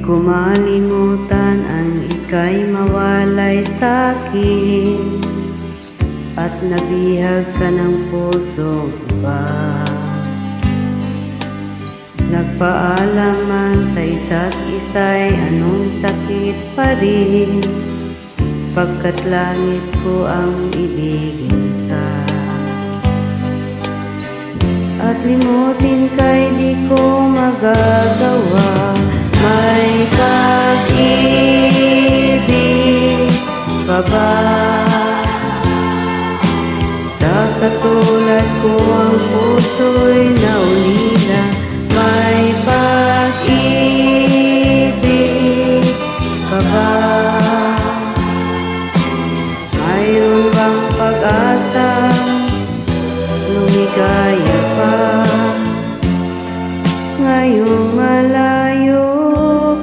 ko malimutan ang ika'y mawalay sa'kin, at nabihag ka ng pusong iba. Nagpaalam man sa isa't isa'y anong sakit pa rin, pagkat langit ko ang ibigin ka. At limutin ka'y di ko magagawa. May pag-ibig pa ba sa katulad ko ang puso'y naulila? May pag-ibig pa ba? Mayroon bang pag-asa lumigaya pa ngayong malayo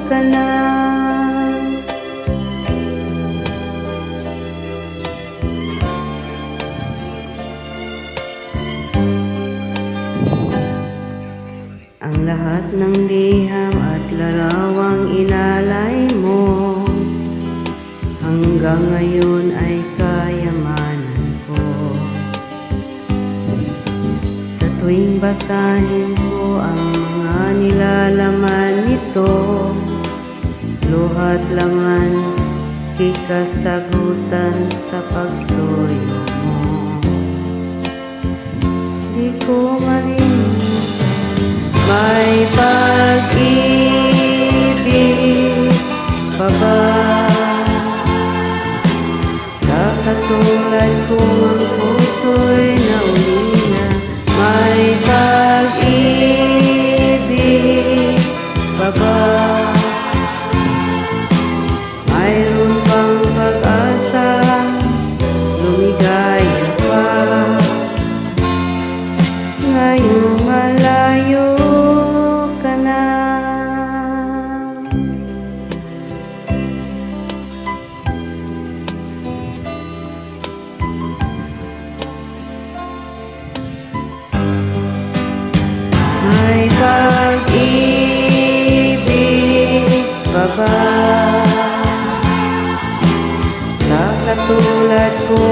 ka na? Ang lahat ng liham at larawang inalay mo hanggang ngayon ay kayamanan ko. Sa tuwing basahin ko ang mga nilalaman nito, luhat laman kikasagutan sa pagsuyo mo. Di ko marinig. May pag-ibig pa ba sa katulad ko ang puso'y naulila? May pag-ibig pa ba? Mayroon bang pag-asa lumigaya pa ngayong malayo ka na? May pag-ibig pa ba sa katulad ko?